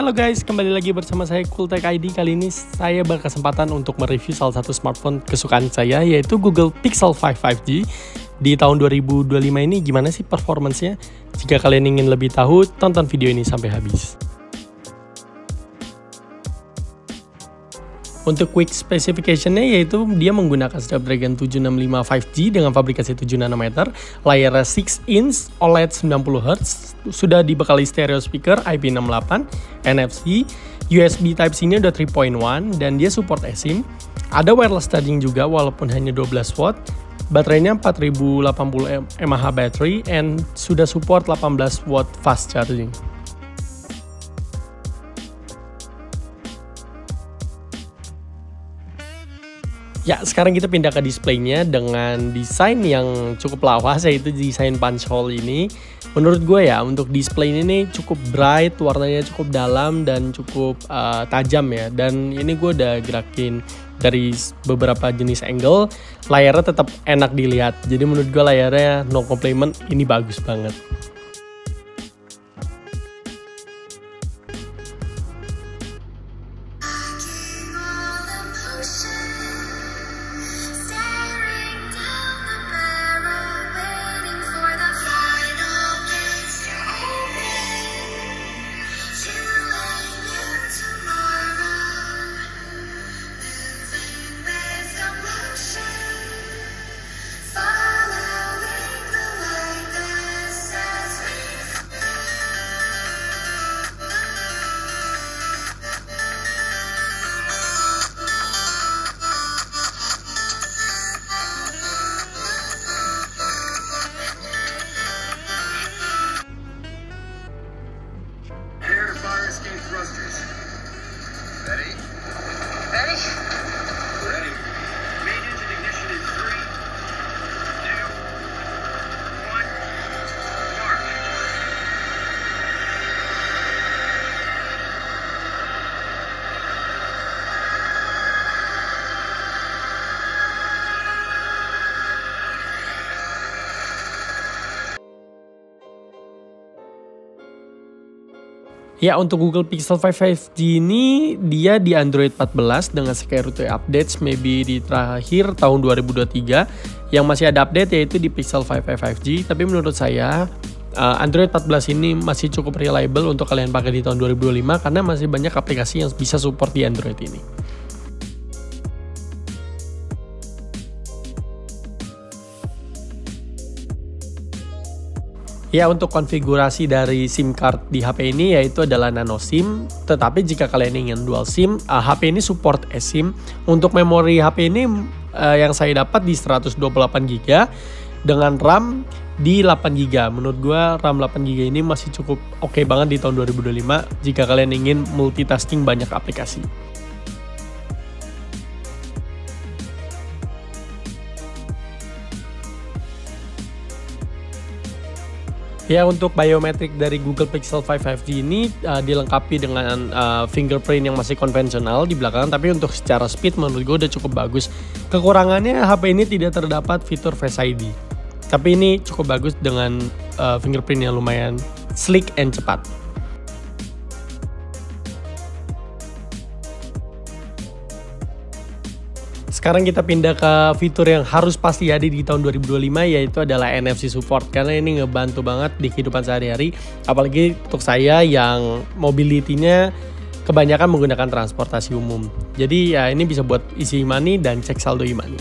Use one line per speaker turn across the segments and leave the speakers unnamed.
Halo guys, kembali lagi bersama saya Cooltech ID. Kali ini saya berkesempatan untuk mereview salah satu smartphone kesukaan saya, yaitu Google Pixel 5 5G. Di tahun 2025 ini gimana sih performance-nya? Jika kalian ingin lebih tahu, tonton video ini sampai habis. Untuk quick specification-nya yaitu dia menggunakan Snapdragon 765 5G dengan fabrikasi 7 nanometer, layar 6 inch OLED 90Hz, sudah dibekali stereo speaker IP68, NFC, USB Type-C-nya udah 3.1 dan dia support eSIM. Ada wireless charging juga walaupun hanya 12 watt. Baterainya 4080 mAh battery and sudah support 18 watt fast charging. Ya, sekarang kita pindah ke displaynya dengan desain yang cukup lawas, yaitu desain punch hole ini. Menurut gue ya, untuk display ini cukup bright, warnanya cukup dalam dan cukup tajam ya. Dan ini gue udah gerakin dari beberapa jenis angle, layarnya tetap enak dilihat. Jadi menurut gue layarnya no complaint, ini bagus banget.
Ready? Ready? Ready. Main engine ignition in 3, 2, 1, mark.
Ya, untuk Google Pixel 5 5G ini dia di Android 14 dengan security updates maybe di terakhir tahun 2023. Yang masih ada update yaitu di Pixel 5 5G, tapi menurut saya Android 14 ini masih cukup reliable untuk kalian pakai di tahun 2025 karena masih banyak aplikasi yang bisa support di Android ini. Ya, untuk konfigurasi dari SIM card di HP ini yaitu adalah nano SIM. Tetapi jika kalian ingin dual SIM, HP ini support eSIM. Untuk memori HP ini yang saya dapat di 128GB dengan RAM di 8GB. Menurut gue RAM 8GB ini masih cukup oke banget di tahun 2025 jika kalian ingin multitasking banyak aplikasi. Ya, untuk biometrik dari Google Pixel 5 5G ini dilengkapi dengan fingerprint yang masih konvensional di belakang, tapi untuk secara speed menurut gue udah cukup bagus. Kekurangannya HP ini tidak terdapat fitur Face ID, tapi ini cukup bagus dengan fingerprint yang lumayan sleek and cepat. Sekarang kita pindah ke fitur yang harus pasti ada di tahun 2025, yaitu adalah NFC support. Karena ini ngebantu banget di kehidupan sehari-hari. Apalagi untuk saya yang mobility-nya kebanyakan menggunakan transportasi umum. Jadi ya ini bisa buat isi e-money dan cek saldo e-money.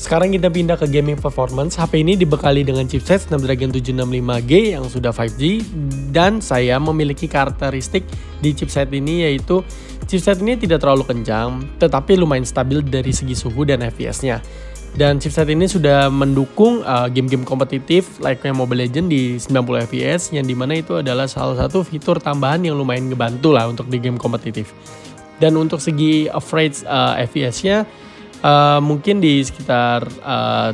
Sekarang kita pindah ke gaming performance. HP ini dibekali dengan chipset Snapdragon 765G yang sudah 5G, dan saya memiliki karakteristik di chipset ini yaitu chipset ini tidak terlalu kencang tetapi lumayan stabil dari segi suhu dan FPS-nya. Dan chipset ini sudah mendukung game-game kompetitif layaknya Mobile Legends di 90 fps, yang dimana itu adalah salah satu fitur tambahan yang lumayan ngebantu lah untuk di game kompetitif. Dan untuk segi average FPS-nya Mungkin di sekitar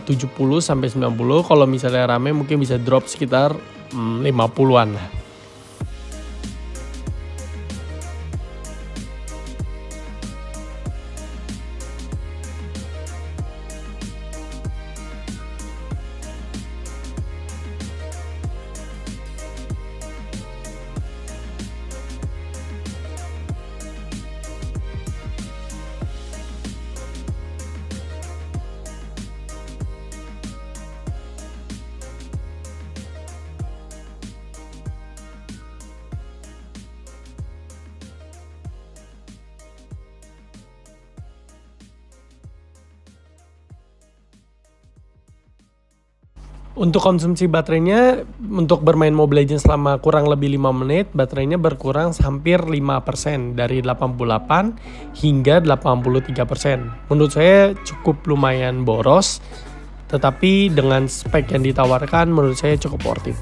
70 sampai 90. Kalau misalnya rame mungkin bisa drop sekitar 50-an lah. Untuk konsumsi baterainya, untuk bermain Mobile Legends selama kurang lebih 5 menit, baterainya berkurang hampir 5% dari 88 hingga 83%. Menurut saya cukup lumayan boros, tetapi dengan spek yang ditawarkan menurut saya cukup worth it.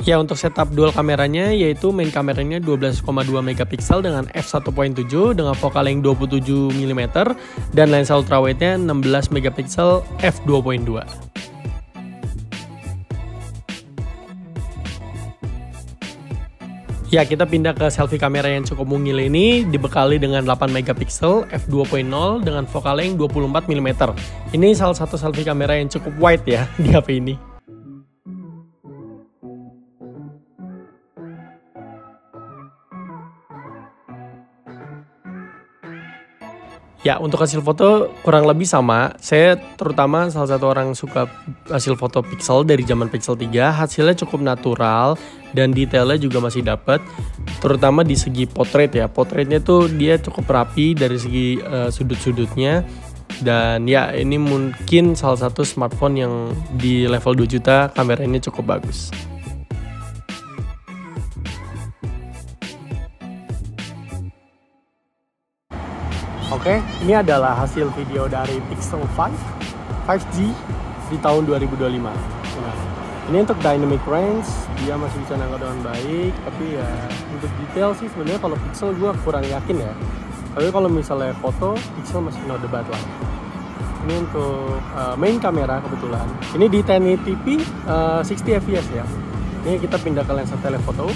Ya, untuk setup dual kameranya yaitu main kameranya 12,2 megapiksel dengan f1.7 dengan focal length 27 mm dan lensa ultrawide-nya 16 megapiksel f2.2. Ya, kita pindah ke selfie kamera yang cukup mungil ini, dibekali dengan 8 megapiksel f2.0 dengan focal length 24 mm. Ini salah satu selfie kamera yang cukup wide ya di HP ini. Ya, untuk hasil foto kurang lebih sama. Saya terutama salah satu orang suka hasil foto pixel dari zaman Pixel 3. Hasilnya cukup natural dan detailnya juga masih dapat. Terutama di segi potret ya. Potretnya tuh dia cukup rapi dari segi sudut-sudutnya. Dan ya, ini mungkin salah satu smartphone yang di level 2 juta kameranya cukup bagus. Oke, ini adalah hasil video dari Pixel 5G di tahun 2025. Nah, ini untuk dynamic range, dia masih bisa nangkap dengan baik, tapi ya untuk detail sih sebenarnya kalau Pixel gue kurang yakin ya. Tapi kalau misalnya foto, Pixel masih no debat lah. Ini untuk main kamera kebetulan. Ini di 1080p 60 fps ya. Ini kita pindah ke lensa telefoto.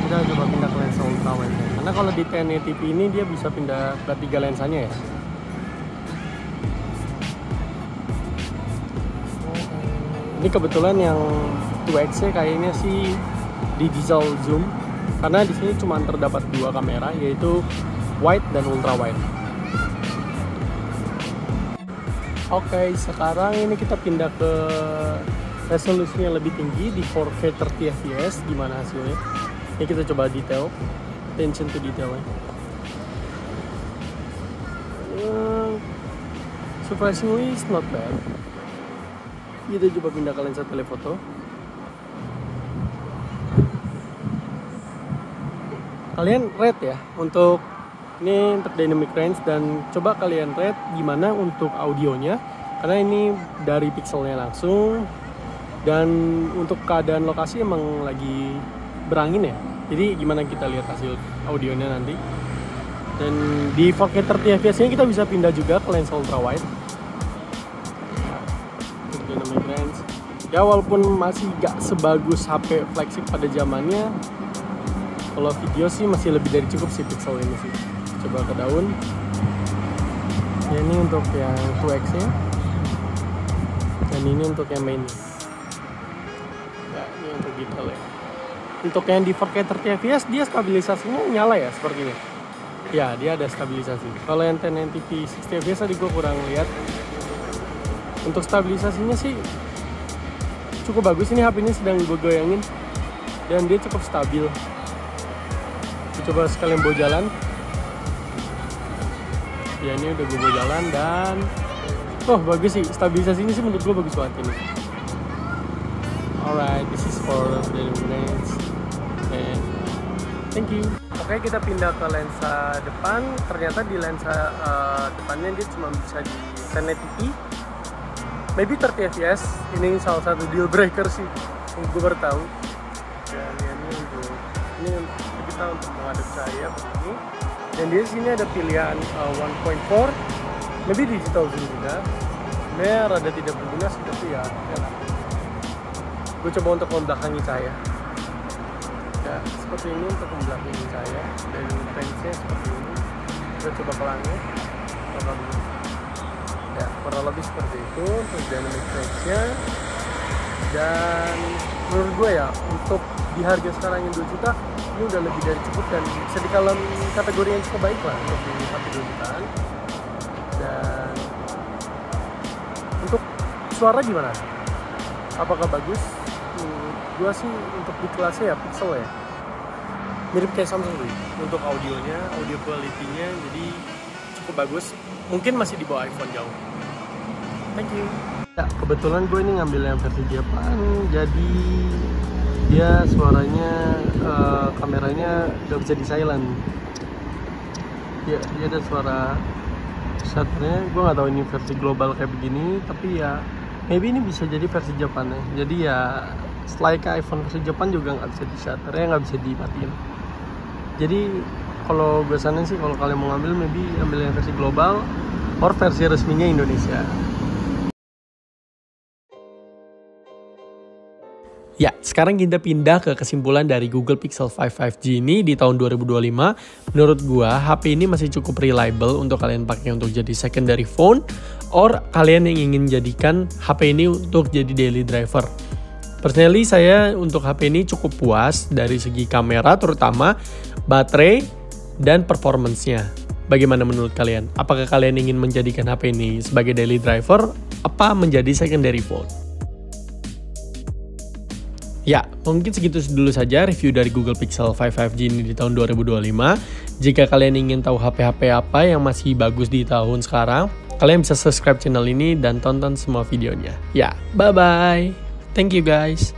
Kita coba pindah ke lensa ultrawide karena kalau di 1080p ini dia bisa pindah ke 3 lensanya ya. Ini kebetulan yang 2x kayaknya sih digital zoom karena di sini cuma terdapat 2 kamera yaitu wide dan ultrawide. Oke, sekarang ini kita pindah ke resolusinya lebih tinggi di 4K 30 fps. Gimana hasilnya? Ini kita coba detail, attention to detailnya. Surprisingly, it's not bad. Kita coba pindah ke lensa telefoto. Kalian rate ya untuk ini untuk dynamic range dan coba kalian rate gimana untuk audionya karena ini dari pixelnya langsung dan untuk keadaan lokasi emang lagi berangin ya, jadi gimana kita lihat hasil audionya nanti. Dan di 4K 30 fps nya kita bisa pindah juga ke lensa ultrawide untuk dynamic range ya, walaupun masih gak sebagus HP flagship pada zamannya. Kalau video sih masih lebih dari cukup sih Pixel ini sih. Coba ke daun ya, ini untuk yang 2x nya dan ini untuk yang main ya, ini untuk detail ya. Untuk yang di 4K 30 fps dia stabilisasinya nyala ya seperti ini. Ya, dia ada stabilisasi. Kalau yang 1080p 60 fps tadi gue kurang lihat. Untuk stabilisasinya sih cukup bagus. Ini HP ini sedang gue goyangin dan dia cukup stabil. Coba sekalian bawa jalan. Ya, ini udah gue bawa jalan dan bagus sih. Stabilisasinya sih menurut gue bagus banget ini. Alright, this is for the range. And thank you. Oke, kita pindah ke lensa depan. Ternyata di lensa depannya dia cuma bisa di 1080p, maybe 30 fps. Ini salah satu deal breaker sih. gue baru tahu. Dan ini untuk kita untuk menghadap saya begini. Dan di sini ada pilihan 1.4, maybe digital zoom juga. Sebenarnya rada tidak berguna sih, tapi ya. Gue coba untuk membelakangi cahaya. Ya, seperti ini untuk membelakangi cahaya. Dan range-nya seperti ini. Kita coba pelangi. Ya, kurang lebih seperti itu untuk dynamic range-nya. Dan menurut gue ya, untuk di harga sekarang yang 2 juta, ini udah lebih dari cukup dan bisa di dalam kategori yang cukup baik lah untuk di harga 2 jutaan. Dan untuk suara gimana? Apakah bagus? Gue sih untuk di kelasnya ya Pixel ya, mirip kayak Samsung tuh. Untuk audionya, audio quality-nya jadi cukup bagus. Mungkin masih di bawah iPhone jauh. Thank you. Ya, kebetulan gue ini ngambil yang versi Jepang, jadi dia suaranya, kameranya gak bisa di silent. Ya, dia ada suara shutternya. Gue nggak tahu ini versi global kayak begini, tapi ya maybe ini bisa jadi versi Jepang ya. Jadi ya selain ke iPhone versi Jepang juga nggak bisa di shutternya, nggak bisa dimatiin. Jadi kalau gue saran sih, kalau kalian mau ngambil, maybe ambil yang versi global or versi resminya Indonesia. Ya, sekarang kita pindah ke kesimpulan dari Google Pixel 5 5G ini di tahun 2025. Menurut gua, HP ini masih cukup reliable untuk kalian pakai untuk jadi secondary phone, or kalian yang ingin jadikan HP ini untuk jadi daily driver. Personally, saya untuk HP ini cukup puas dari segi kamera, terutama baterai dan performance-nya. Bagaimana menurut kalian? Apakah kalian ingin menjadikan HP ini sebagai daily driver, apa menjadi secondary phone? Ya, mungkin segitu dulu saja review dari Google Pixel 5 5G ini di tahun 2025. Jika kalian ingin tahu HP-HP apa yang masih bagus di tahun sekarang, kalian bisa subscribe channel ini dan tonton semua videonya. Ya, bye-bye. Thank you guys.